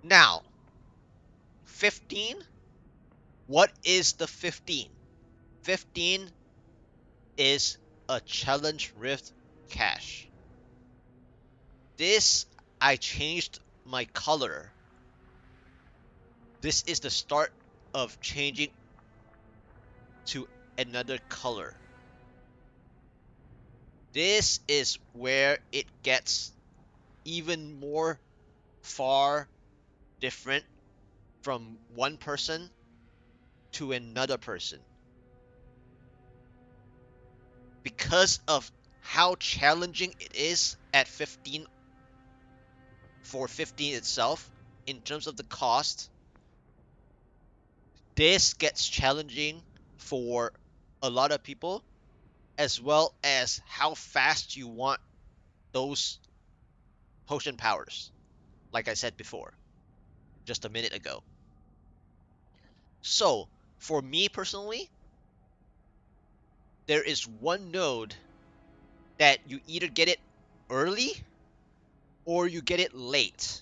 Now, 15. What is the 15? 15 is a challenge rift cache. This, I changed my color. This is the start of changing to another color. This is where it gets even more far different from one person to another person because of how challenging it is at 15 for 15 itself in terms of the cost. This gets challenging for a lot of people, as well as how fast you want those potion powers, like I said before, just a minute ago. So, for me personally, there is one node that you either get it early or you get it late.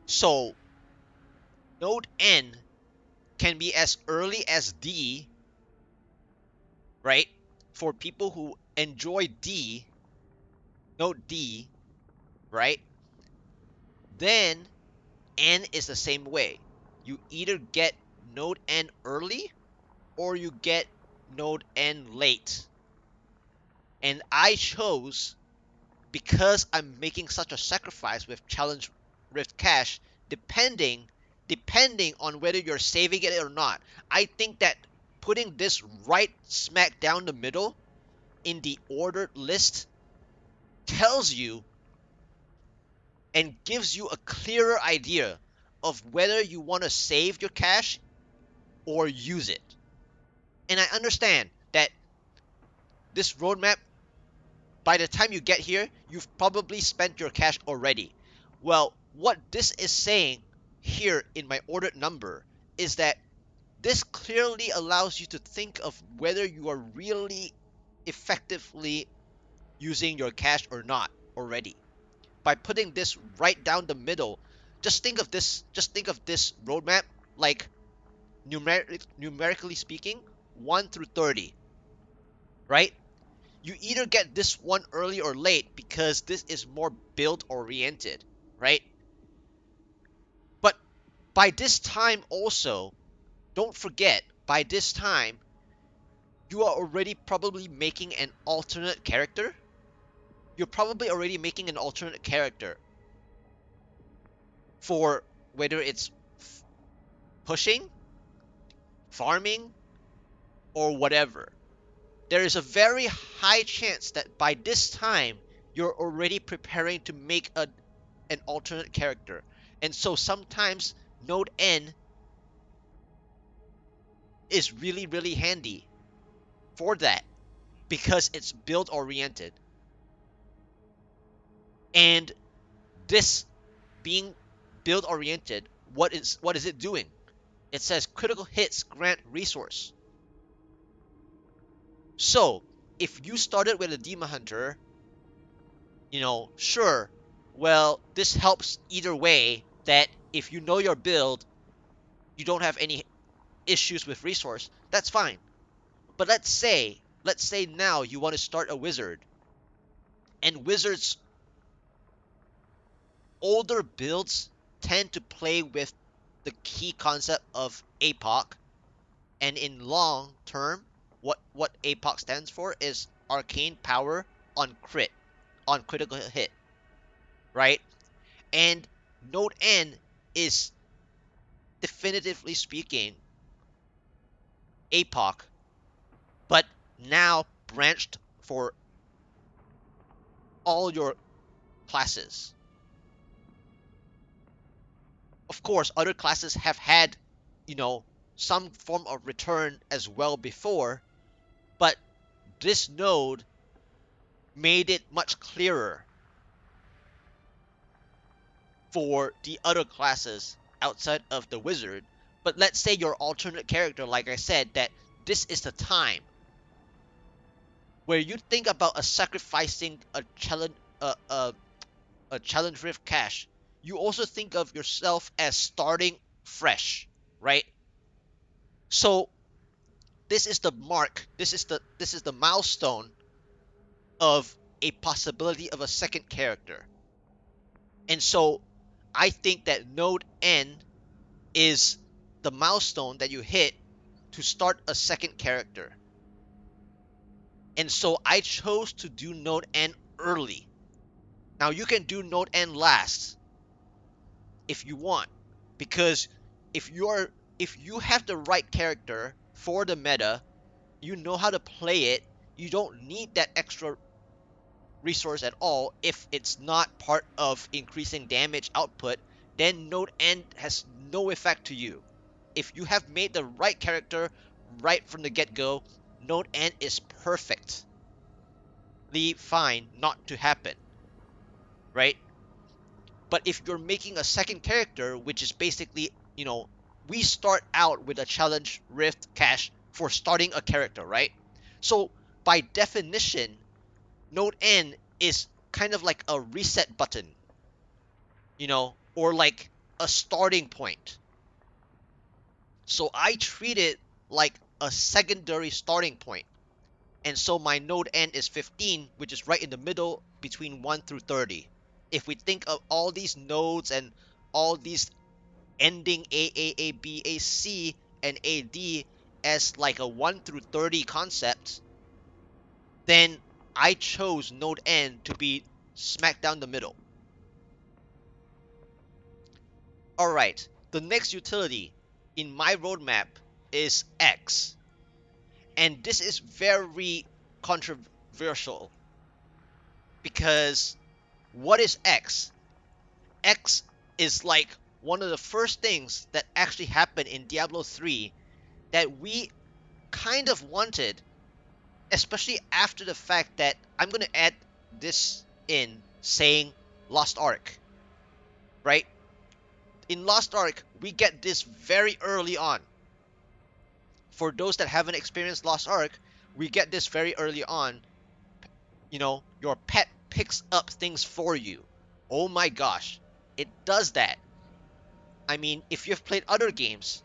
So, node N can be as early as D, right? For people who enjoy D, node D, right? Then N is the same way. You either get node N early or you get node N late. And I chose, because I'm making such a sacrifice with challenge rift cache, depending on whether you're saving it or not. I think that putting this right smack down the middle in the ordered list tells you and gives you a clearer idea of whether you want to save your cache or use it. And I understand that this roadmap, by the time you get here, you've probably spent your cash already. Well, what this is saying here in my ordered number is that this clearly allows you to think of whether you are really effectively using your cash or not already. By putting this right down the middle, just think of this roadmap like numerically speaking, 1 through 30, right? You either get this one early or late because this is more build oriented, right? But by this time also, don't forget, by this time, you are already probably making an alternate character. You're probably already making an alternate character for whether it's pushing, farming, or whatever. There is a very high chance that by this time, you're already preparing to make an alternate character. And so sometimes node N is really, really handy for that because it's build oriented. And this being build oriented, what is it doing? It says critical hits grant resource. So if you started with a Demon Hunter, sure, well, this helps either way that if you know your build, you don't have any issues with resource, that's fine. But let's say now you want to start a wizard, and wizards older builds tend to play with the key concept of APOC, and in long term, what APOC stands for is arcane power on critical hit, right? And node N is definitively speaking APOC, but now branched for all your classes. Of course, other classes have had, you know, some form of return as well before, but this node made it much clearer for the other classes outside of the wizard. But let's say your alternate character, like I said, that this is the time where you think about a sacrificing a challenge rift cache you also think of yourself as starting fresh, right? So this is the mark, this is the milestone of a possibility of a second character. And so I think that node N is the milestone that you hit to start a second character. And so I chose to do node N early. Now you can do node N last if you want, because if you're if you have the right character for the meta, you know how to play it, you don't need that extra resource at all. If it's not part of increasing damage output, then node N has no effect to you. If you have made the right character right from the get-go, node N is perfectly fine not to happen, right? But if you're making a second character, which is basically, we start out with a challenge rift cache for starting a character, right? So by definition, node N is kind of like a reset button, or like a starting point. So I treat it like a secondary starting point. And so my node N is 15, which is right in the middle between 1 through 30. If we think of all these nodes and all these ending A, B, A, C, and AD as like a 1 through 30 concept, then I chose node N to be smack down the middle. Alright, the next utility in my roadmap is X. And this is very controversial because what is X? X is like one of the first things that actually happened in Diablo 3 that we kind of wanted, especially after the fact that I'm going to add this in saying Lost Ark, right? In Lost Ark, we get this very early on. For those that haven't experienced Lost Ark, we get this very early on. Your pet picks up things for you. Oh my gosh, it does that. I mean, if you've played other games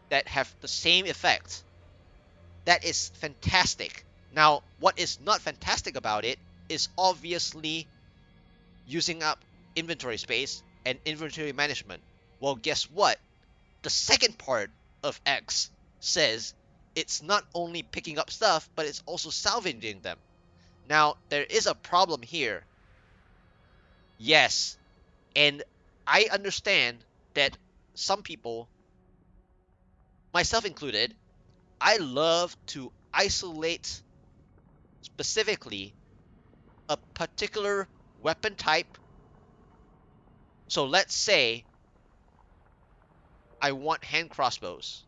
that have the same effect, that is fantastic. Now, what is not fantastic about it is obviously using up inventory space and inventory management. Well, guess what? The second part of X says it's not only picking up stuff, but it's also salvaging them. Now, there is a problem here. Yes, and I understand that some people, myself included, I love to isolate specifically a particular weapon type. So let's say I want hand crossbows.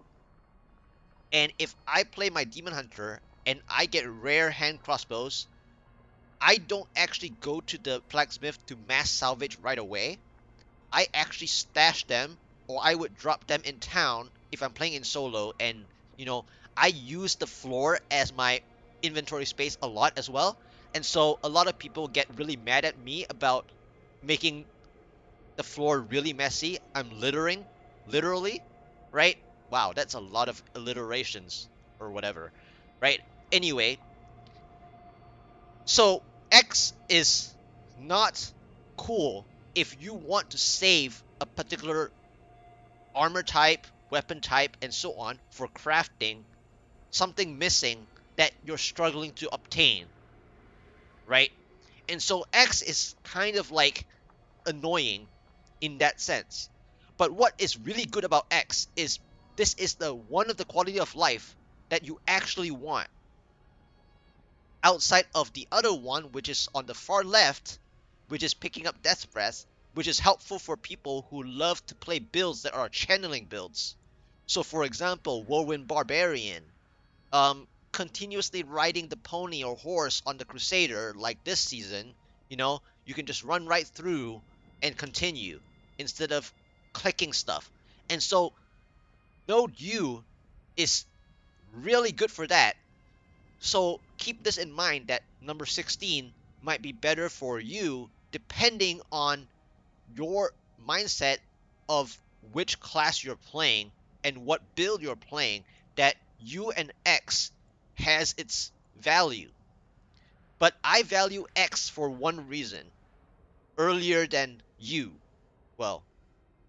And if I play my Demon Hunter and I get rare hand crossbows, I don't actually go to the blacksmith to mass salvage right away. I actually stash them, or I would drop them in town if I'm playing in solo. And, I use the floor as my inventory space a lot as well. And so a lot of people get really mad at me about making the floor really messy. I'm littering, literally, right? Wow, that's a lot of alliterations or whatever, right? Anyway, so X is not cool if you want to save a particular armor type, weapon type, and so on for crafting something missing that you're struggling to obtain, right? And so X is kind of like annoying in that sense. But what is really good about X is this is the one of the quality of life that you actually want. Outside of the other one, which is on the far left, which is picking up Death Breath, which is helpful for people who love to play builds that are channeling builds. So for example, Whirlwind Barbarian, continuously riding the pony or horse on the Crusader like this season, you can just run right through and continue instead of clicking stuff. And so Node U is really good for that. So keep this in mind that number 16 might be better for you depending on your mindset of which class you're playing and what build you're playing that U and X has its value. But I value X for one reason earlier than you. Well,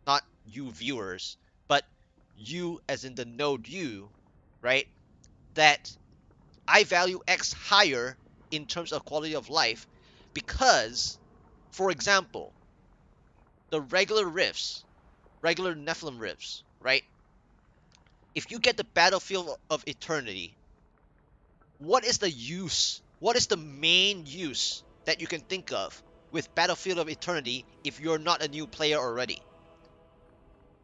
not you viewers, but you as in the node U, right? That I value X higher in terms of quality of life because, for example, the regular rifts, regular Nephilim rifts, right? If you get the Battlefield of Eternity, what is the use? What is the main use that you can think of with Battlefield of Eternity if you're not a new player already?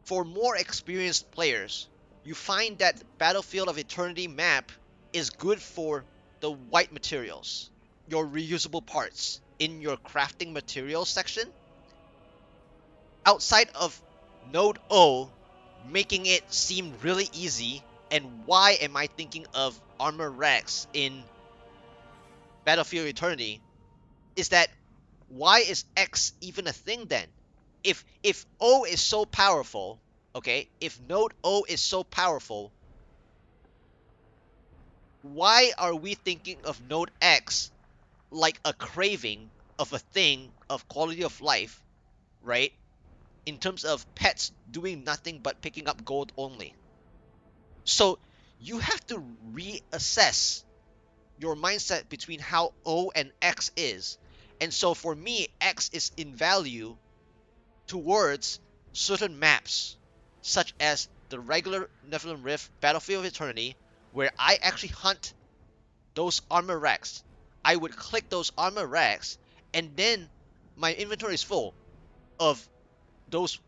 For more experienced players, you find that Battlefield of Eternity map is good for the white materials, your reusable parts in your crafting materials section, outside of Node O making it seem really easy. And why am I thinking of Armor Rex in Battlefield Eternity? Is that why is X even a thing then? If O is so powerful, okay, if Node O is so powerful, why are we thinking of Node X like a craving of a thing of quality of life, right? In terms of pets doing nothing but picking up gold only. So you have to reassess your mindset between how O and X is. And so for me, X is in value towards certain maps, such as the regular Nephilim Rift Battlefield of Eternity, where I actually hunt those armor racks. I would click those armor racks, and then my inventory is full of those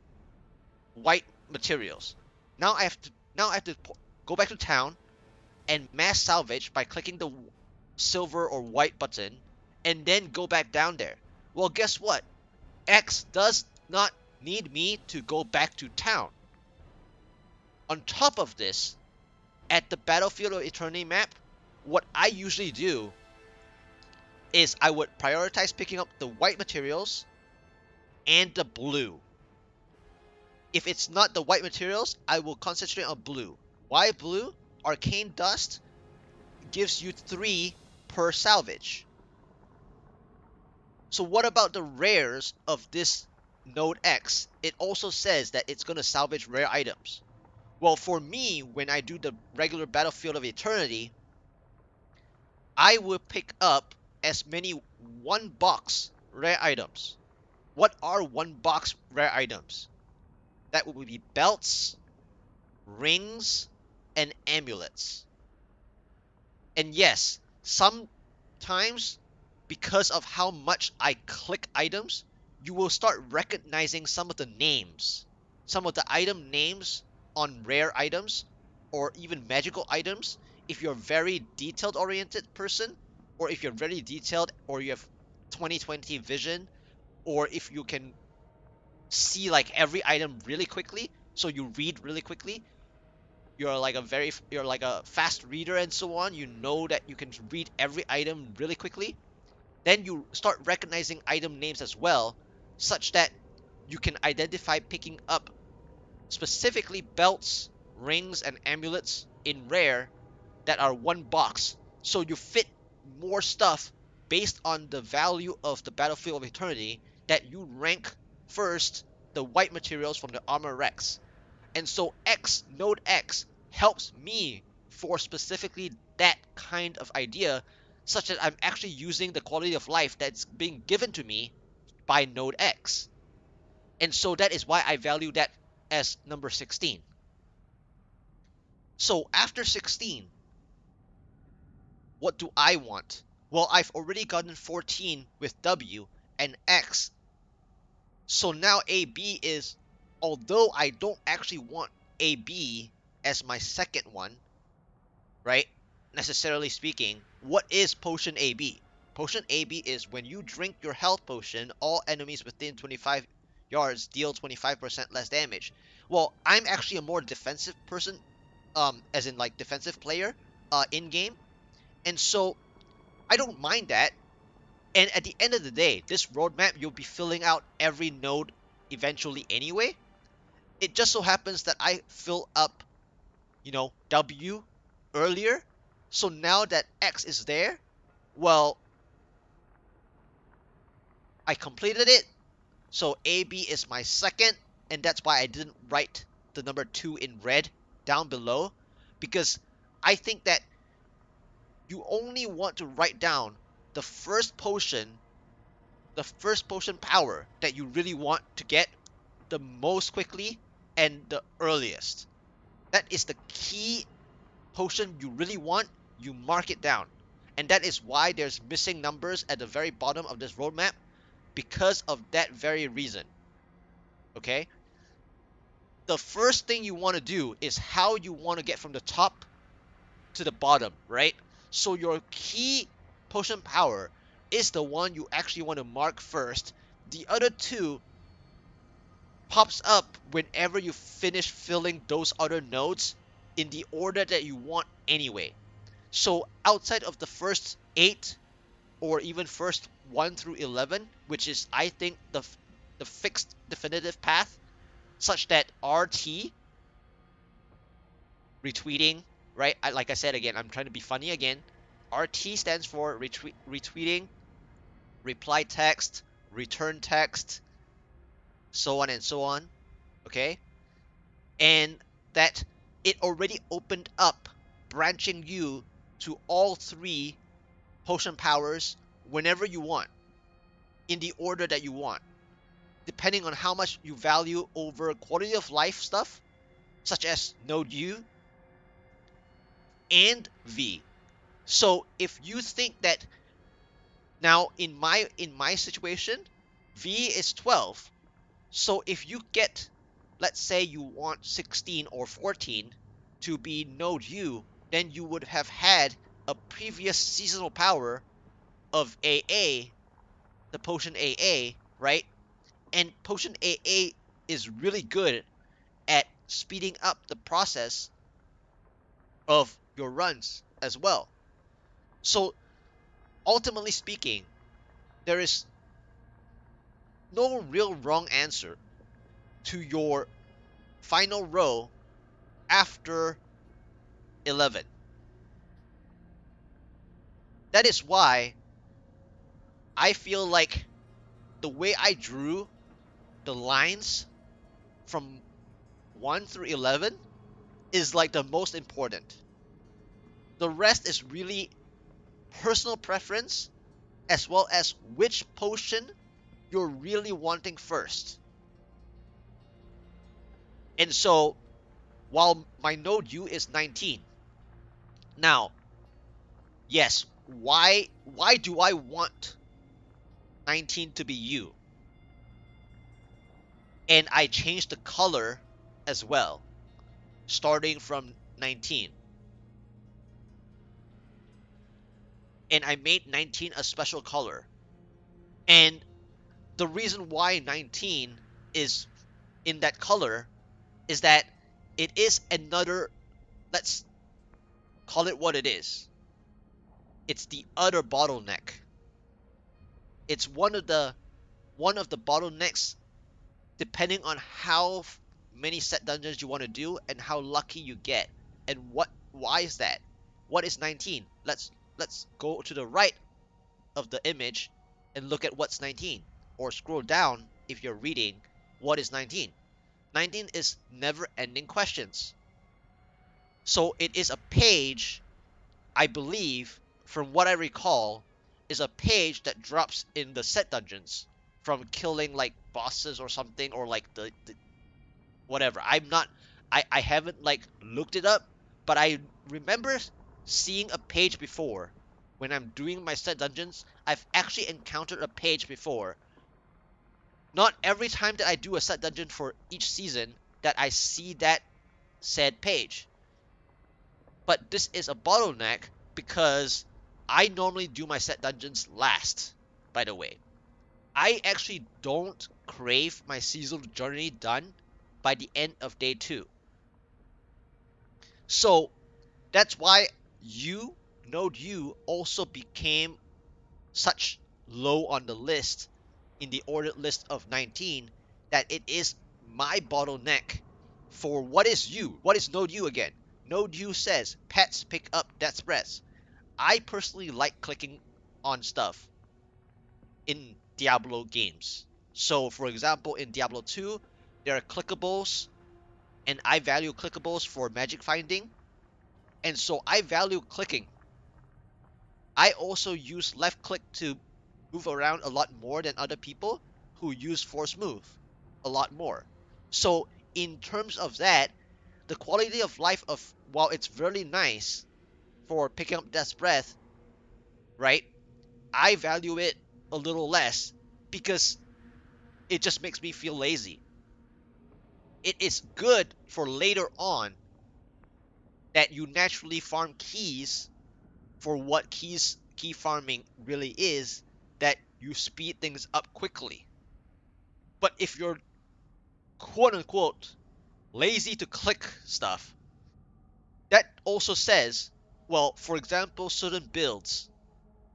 white materials. Now I have to go back to town and mass salvage by clicking the silver or white button, and then go back down there. Well, guess what? X does not need me to go back to town. On top of this, at the Battlefield of Eternity map, what I usually do is I would prioritize picking up the white materials and the blue. If it's not the white materials, I will concentrate on blue. Why blue? Arcane Dust gives you 3 per salvage. So what about the rares of this Node X? It also says that it's going to salvage rare items. Well, for me, when I do the regular Battlefield of Eternity, I will pick up as many 1 box rare items. What are 1 box rare items? That would be belts, rings, and amulets. And yes, sometimes because of how much I click items, you will start recognizing some of the names. Some of the item names on rare items or even magical items if you're a very detailed oriented person, or if you're very detailed or you have 2020 vision, or if you can see like every item really quickly, so you read really quickly, you're like a fast reader and so on, you know that you can read every item really quickly, then you start recognizing item names as well, such that you can identify picking up specifically belts, rings, and amulets in rare that are 1 box. So you fit more stuff based on the value of the Battlefield of Eternity that you rank first the white materials from the armor Rex. And so Node X helps me for specifically that kind of idea, such that I'm actually using the quality of life that's being given to me by Node X. And so that is why I value that as number 16. So after 16, what do I want? Well, I've already gotten 14 with W and X. So now AB is, although I don't actually want AB as my second one, right? Necessarily speaking, what is Potion AB? Potion AB is when you drink your health potion, all enemies within 25 yards deal 25% less damage. Well, I'm actually a more defensive person, as in like defensive player, in game, and so I don't mind that. And at the end of the day, this roadmap, you'll be filling out every node eventually anyway. It just so happens that I fill up, W earlier. So now that X is there, well, I completed it. So AB is my second, and that's why I didn't write the number 2 in red down below, because I think that you only want to write down the first potion power that you really want to get the most quickly and the earliest. That is the key potion you really want. You mark it down. And that is why there's missing numbers at the very bottom of this roadmap, because of that very reason. Okay? The first thing you want to do is how you want to get from the top to the bottom, right? So your key potion power is the one you actually want to mark first. The other two pops up whenever you finish filling those other nodes in the order that you want anyway. So outside of the first 8 or even first 1 through 11, which is I think the fixed definitive path, such that RT retweeting, right? Like I said again, I'm trying to be funny again. RT stands for retweeting, reply text, return text, so on and so on. Okay? And that it already opened up, branching you to all 3 potion powers whenever you want, in the order that you want, depending on how much you value over quality of life stuff, such as Node U and V. So if you think that now in my situation, V is 12. So if you get, let's say you want 16 or 14 to be Node U, then you would have had a previous seasonal power of AA, the potion AA, right? And potion AA is really good at speeding up the process of your runs as well. So ultimately speaking, there is no real wrong answer to your final row after 11. That is why I feel like the way I drew the lines from 1 through 11 is like the most important. The rest is really personal preference, as well as which potion you're really wanting first. And so, while my node U is 19, now, yes, why do I want 19 to be U? And I changed the color as well, starting from 19. And I made 19 a special color. And the reason why 19 is in that color is that it is another, let's call it what it is. It's the other bottleneck. It's one of the bottlenecks, depending on how many set dungeons you want to do and how lucky you get. And why is that? What is 19? Let's go to the right of the image and look at what's 19, or scroll down if you're reading what is 19. 19 is never ending questions. So it is a page, I believe, from what I recall, is a page that drops in the set dungeons from killing like bosses or something, or like the whatever. I haven't like looked it up, but I remember seeing a page before. When I'm doing my set dungeons, I've actually encountered a page before. Not every time that I do a set dungeon for each season that I see that said page. But this is a bottleneck because I normally do my set dungeons last, by the way. I actually don't crave my seasonal journey done by the end of day 2. So that's why Node U also became such low on the list, in the ordered list of 19, that it is my bottleneck for what is you? What is Node U again? Node U says pets pick up death threats. I personally like clicking on stuff in Diablo games. So, for example, in Diablo 2, there are clickables, and I value clickables for magic finding, and so I value clicking. I also use left click to move around a lot more than other people who use force move a lot more. So, in terms of that, the quality of life of, while it's really nice for picking up Death's Breath, right? I value it a little less because it just makes me feel lazy. It is good for later on that you naturally farm keys for what key farming really is, that you speed things up quickly. But if you're quote unquote lazy to click stuff, that also says, well, for example, certain builds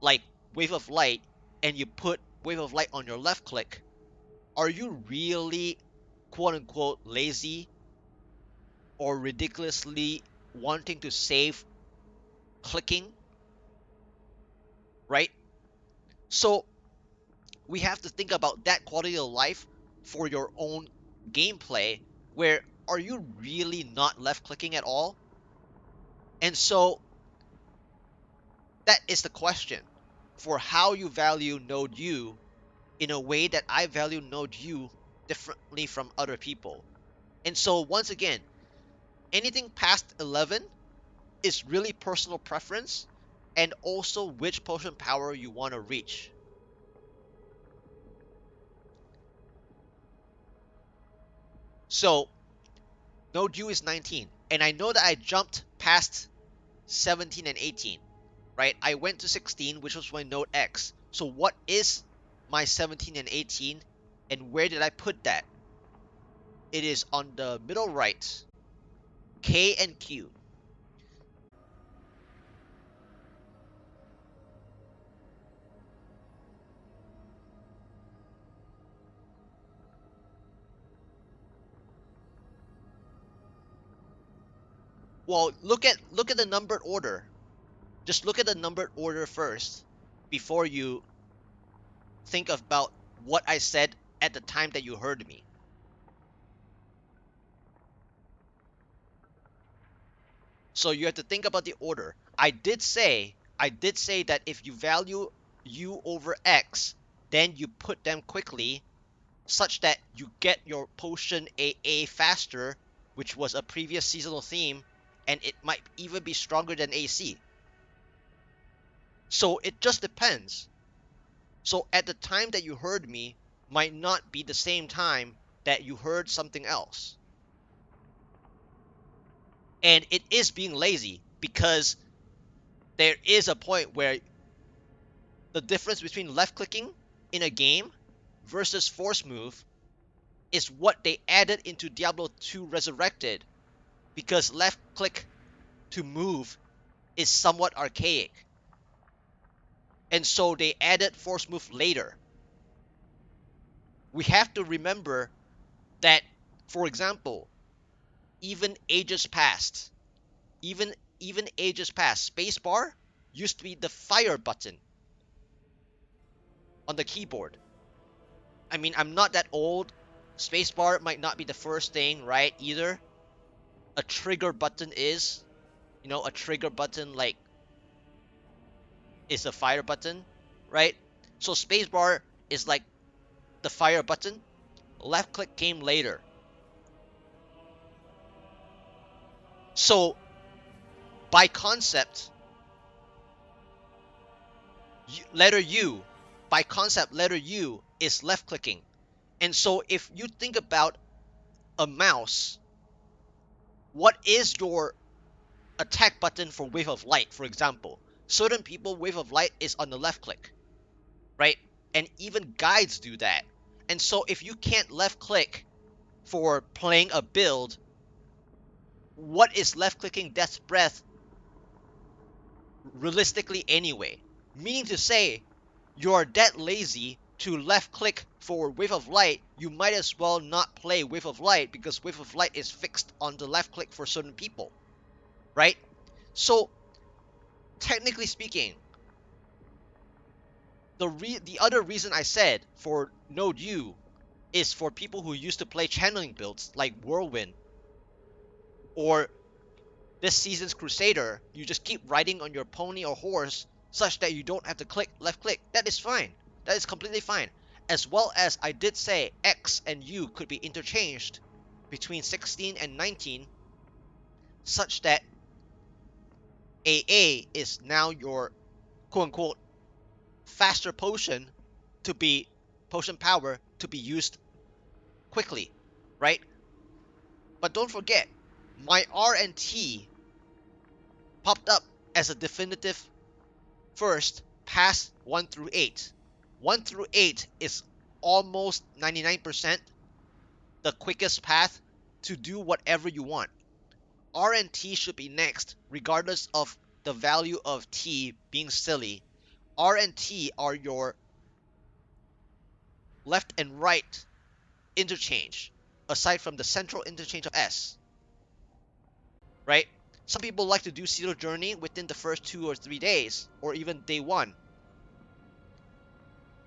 like Wave of Light, and you put Wave of Light on your left click, are you really quote unquote lazy or ridiculously wanting to save clicking, right? So we have to think about that quality of life for your own gameplay, where are you really not left clicking at all? And so that is the question for how you value Node U, in a way that I value Node U differently from other people. And so once again, anything past 11 is really personal preference, and also which potion power you want to reach. So Node U is 19, and I know that I jumped past 17 and 18, right? I went to 16, which was my Node X. So what is my 17 and 18, and where did I put that? It is on the middle right, K and Q. Well, look at the numbered order. Just look at the numbered order first before you think about what I said at the time that you heard me. So you have to think about the order. I did say that if you value U over X, then you put them quickly such that you get your potion AA faster, which was a previous seasonal theme, and it might even be stronger than AC. So it just depends. So at the time that you heard me might not be the same time that you heard something else. And it is being lazy, because there is a point where the difference between left clicking in a game versus force move is what they added into Diablo 2 Resurrected, because left click to move is somewhat archaic. And so they added force move later. We have to remember that, for example, even ages past, even ages past, spacebar used to be the fire button on the keyboard. I mean, I'm not that old. Spacebar might not be the first thing, right? Either a trigger button is, a trigger button like is a fire button, right? So spacebar is like the fire button. Left click came later. So by concept, letter U, by concept, letter U is left clicking. And so if you think about a mouse, what is your attack button for Wave of Light, for example? Certain people, Wave of Light is on the left click, right? And even guides do that. And so if you can't left click for playing a build, what is left clicking Death's Breath realistically anyway? Meaning to say, you're that lazy to left click for Wave of Light, you might as well not play Wave of Light, because Wave of Light is fixed on the left click for certain people, right? So technically speaking, the other reason I said for Node U is for people who used to play channeling builds like Whirlwind or this season's Crusader. You just keep riding on your pony or horse such that you don't have to click left click. That is fine. That is completely fine. As well as I did say X and U could be interchanged between 16 and 19 such that AA is now your quote unquote faster potion to be potion power to be used quickly, right? But don't forget, my R and T popped up as a definitive first past 1 through 8. 1 through 8 is almost 99% the quickest path to do whatever you want. R and T should be next, regardless of the value of T being silly. R and T are your left and right interchange, aside from the central interchange of S, right? Some people like to do Zero Journey within the first 2 or 3 days, or even day 1.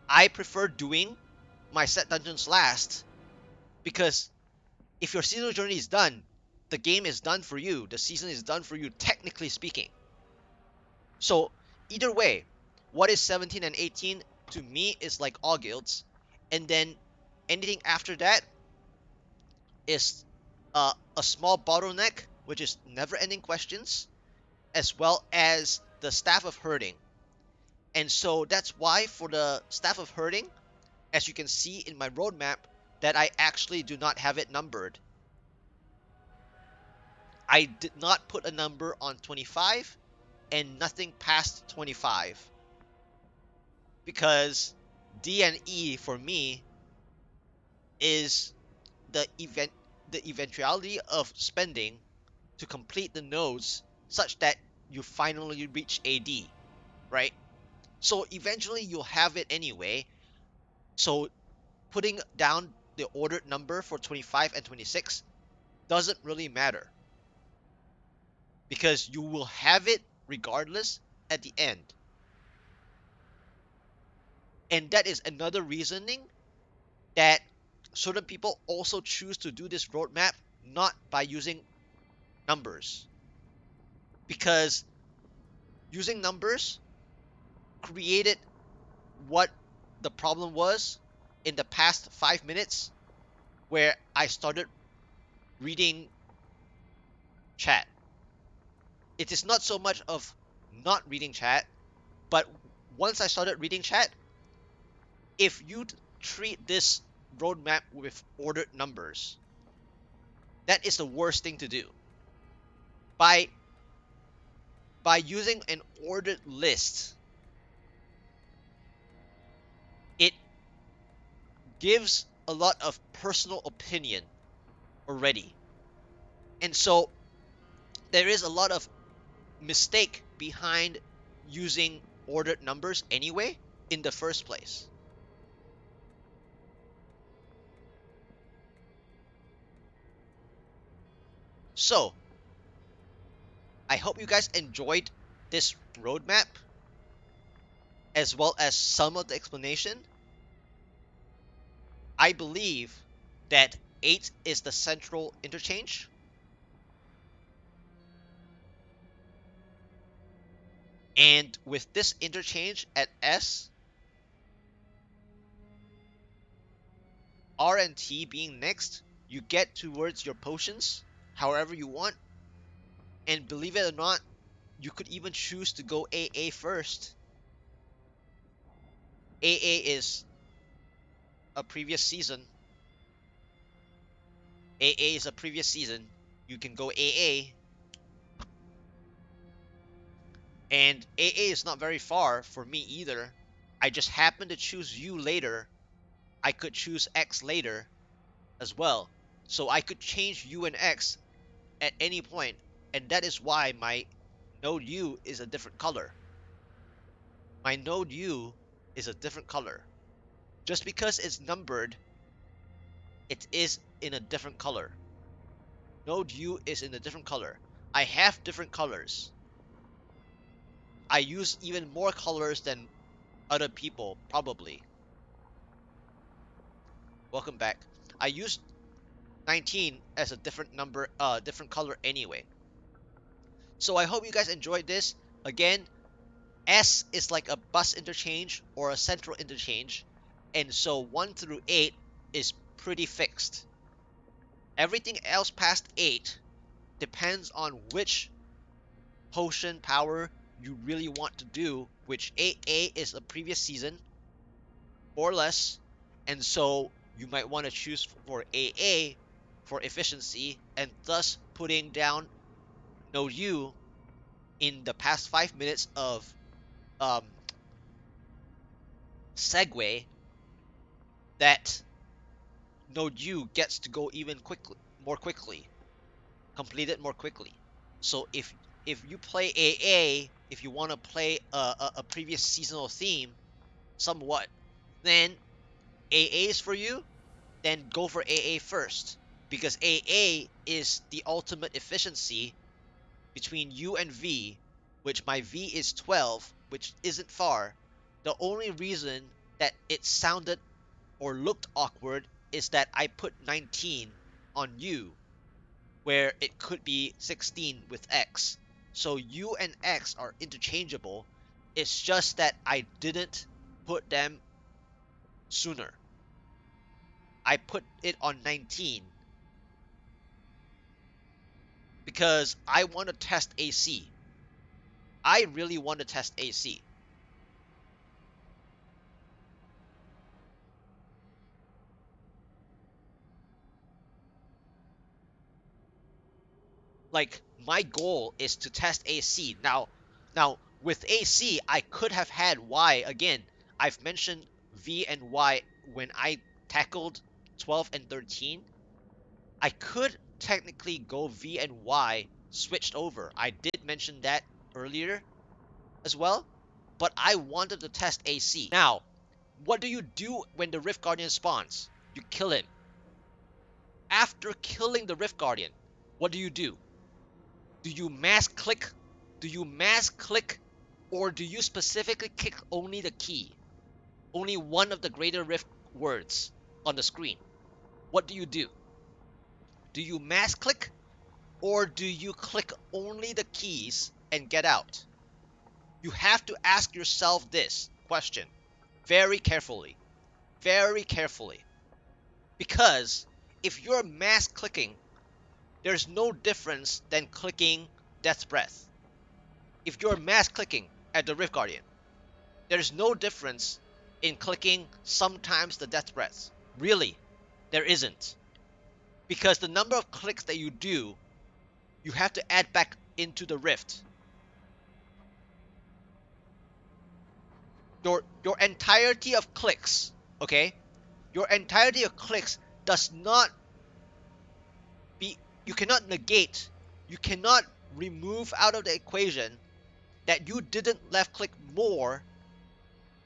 I prefer doing my set dungeons last, because if your seasonal journey is done, the game is done for you. The season is done for you, technically speaking. So either way, what is 17 and 18 to me is like all guilds, and then anything after that is a small bottleneck, which is never-ending questions, as well as the staff of herding. And so that's why for the staff of herding, as you can see in my roadmap, that I actually do not have it numbered. I did not put a number on 25 and nothing past 25, because D and E for me is the eventuality of spending to complete the nodes such that you finally reach AD, right? So eventually you'll have it anyway. So putting down the ordered number for 25 and 26 doesn't really matter, because you will have it regardless at the end. And that is another reasoning that certain people also choose to do this roadmap not by using numbers, because using numbers created what the problem was in the past 5 minutes, where I started reading chat. It is not so much of not reading chat, but once I started reading chat, if you treat this roadmap with ordered numbers, that is the worst thing to do. By using an ordered list, it gives a lot of personal opinion already. And so there is a lot of mistake behind using ordered numbers anyway in the first place. So I hope you guys enjoyed this roadmap as well as some of the explanation. I believe that 8 is the central interchange. And with this interchange at S, R and T being next, you get towards your potions however you want. And believe it or not, you could even choose to go AA first. AA is a previous season. AA is a previous season. You can go AA. And AA is not very far for me either. I just happened to choose U later. I could choose X later as well. So I could change U and X at any point. And that is why my node U is a different color. My node U is a different color. Just because it's numbered, it is in a different color. Node U is in a different color. I have different colors. I use even more colors than other people, probably. Welcome back. I use 19 as a different number, different color anyway. So I hope you guys enjoyed this. Again, S is like a bus interchange or a central interchange, and so 1 through 8 is pretty fixed. Everything else past 8 depends on which potion power you really want to do, which 8A is a previous season or less, and so you might want to choose for AA for efficiency, and thus putting down node U in the past 5 minutes of um, segue, that node U gets to go even more quickly, complete it more quickly. So if you play AA, if you want to play a previous seasonal theme, somewhat, then AA is for you. Then go for AA first, because AA is the ultimate efficiency between U and V, which my V is 12, which isn't far. The only reason that it sounded or looked awkward is that I put 19 on U, where it could be 16 with X. So U and X are interchangeable. It's just that I didn't put them sooner. I put it on 19 because I want to test AC. I really want to test AC. Like, my goal is to test AC. Now with AC, I could have had Y again. I've mentioned V and Y when I tackled 12 and 13. I could technically go V and Y switched over. I did mention that earlier as well, but I wanted to test AC. Now, what do you do when the Rift Guardian spawns? You kill him. After killing the Rift Guardian, what do you do? Do you mass click? Do you mass click? Or do you specifically click only the key? Only one of the greater Rift words on the screen. What do you do? Do you mass click? Or do you click only the keys and get out? You have to ask yourself this question very carefully. Very carefully. Because if you're mass clicking, there's no difference than clicking Death's Breath. If you're mass clicking at the Rift Guardian, there's no difference in clicking sometimes the Death's Breath. Really, there isn't. Because the number of clicks that you do, you have to add back into the Rift. Your entirety of clicks, okay? Your entirety of clicks does not be, you cannot negate, you cannot remove out of the equation that you didn't left click more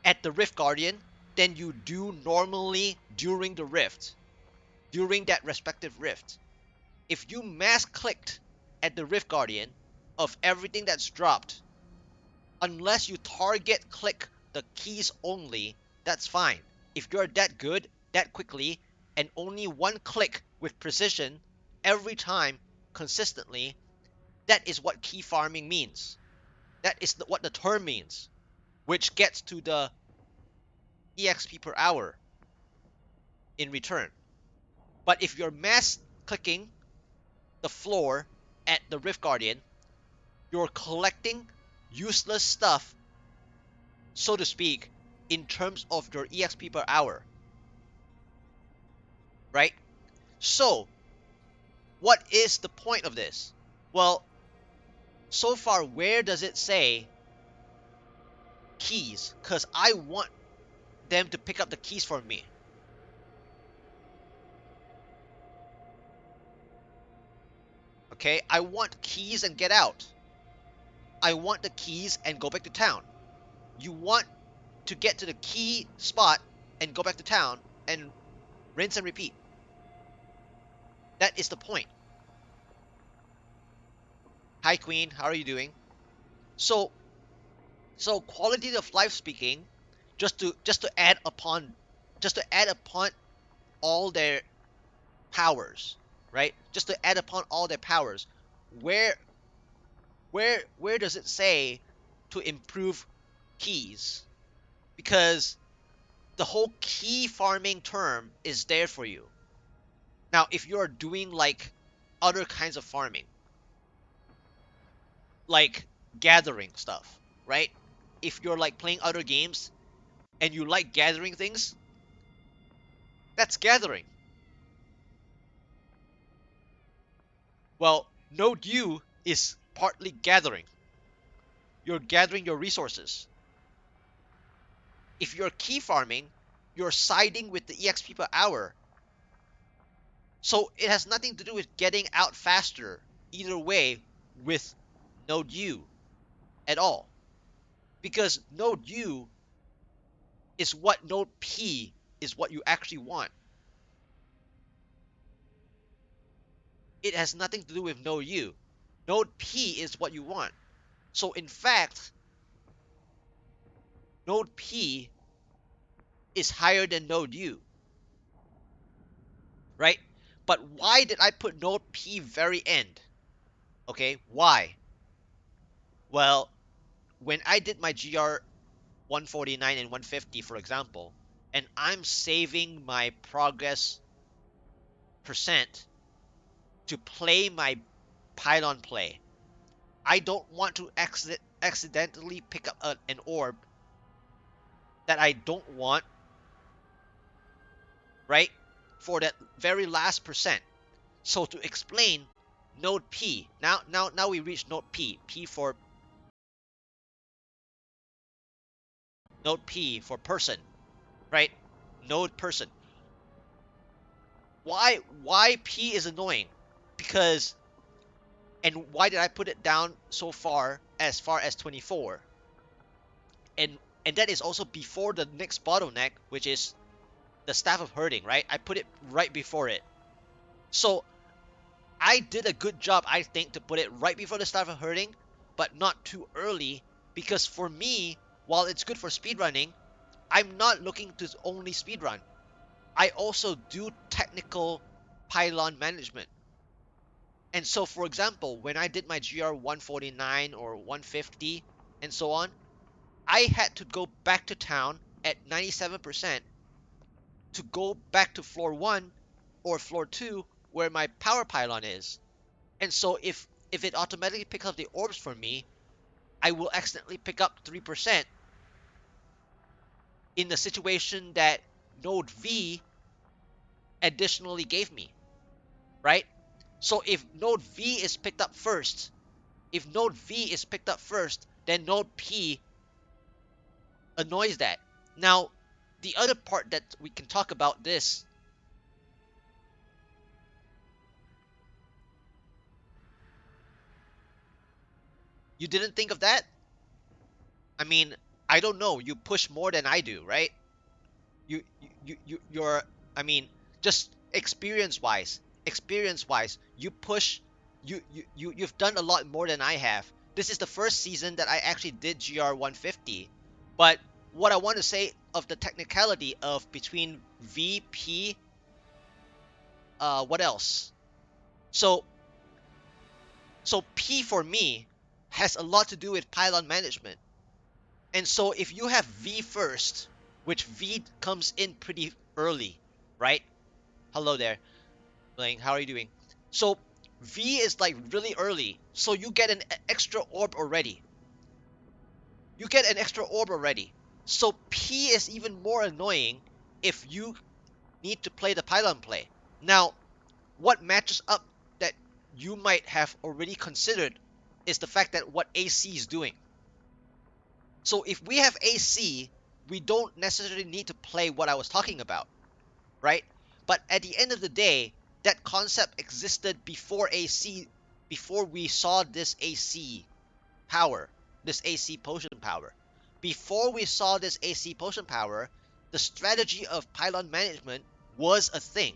at the Rift Guardian than you do normally during the Rift, during that respective Rift. If you mass clicked at the Rift Guardian of everything that's dropped, unless you target click the keys only, that's fine. If you're that good, that quickly, and only one click with precision every time consistently, that is what key farming means. That is what the term means, which gets to the EXP per hour in return. But if you're mass clicking the floor at the Rift Guardian, you're collecting useless stuff, so to speak, in terms of your EXP per hour. Right? So, what is the point of this? Well, so far, where does it say keys? Because I want them to pick up the keys for me. Okay? I want keys and get out. I want the keys and go back to town. You want to get to the key spot and go back to town and rinse and repeat. That is the point. Hi Queen, how are you doing? So so quality of life speaking, just to add upon all their powers, right? Just to add upon all their powers, where where does it say to improve keys? Because the whole key farming term is there for you. Now, if you're doing like other kinds of farming, like gathering stuff, right? If you're like playing other games and you like gathering things, that's gathering. Well, Node U is partly gathering. You're gathering your resources. If you're key farming, you're siding with the EXP per hour. So it has nothing to do with getting out faster either way with Node U at all. Because Node U is what Node P is what you actually want. It has nothing to do with Node U. Node P is what you want. So in fact, Node P is higher than Node U, right? But why did I put Node P very end? Okay, why? Well, when I did my GR 149 and 150, for example, and I'm saving my progress percent to play my pylon play, I don't want to accidentally pick up an orb that I don't want, right? For that very last percent. So to explain node P, now we reach node P. P for person, right? Node person. Why P is annoying? Because, and why did I put it down so far as 24? And that is also before the next bottleneck, which is the staff of herding, right? I put it right before it. So I did a good job, I think, to put it right before the staff of herding, but not too early, because for me, while it's good for speedrunning, I'm not looking to only speedrun. I also do technical pylon management. And so, for example, when I did my GR 149 or 150 and so on, I had to go back to town at 97% to go back to floor 1 or floor 2 where my power pylon is. And so if it automatically picks up the orbs for me, I will accidentally pick up 3% in the situation that node V additionally gave me, right? So if node V is picked up first, then node P annoys that. Now, the other part that we can talk about this, you didn't think of that? I mean, I don't know. You push more than I do, right? You're. I mean, just experience wise, you push. You've done a lot more than I have. This is the first season that I actually did GR 150, but what I want to say of the technicality of between VP, what else? So so P for me has a lot to do with pylon management. And so if you have V first, which V comes in pretty early, right? Hello there, Bling. How are you doing? So V is like really early, so you get an extra orb already. You get an extra orb already. So P is even more annoying if you need to play the pylon play. Now, what matches up that you might have already considered is the fact that what AC is doing. So if we have AC, we don't necessarily need to play what I was talking about, right? But at the end of the day, that concept existed before AC, before we saw this AC power, this AC potion power. Before we saw this AC potion power, the strategy of pylon management was a thing.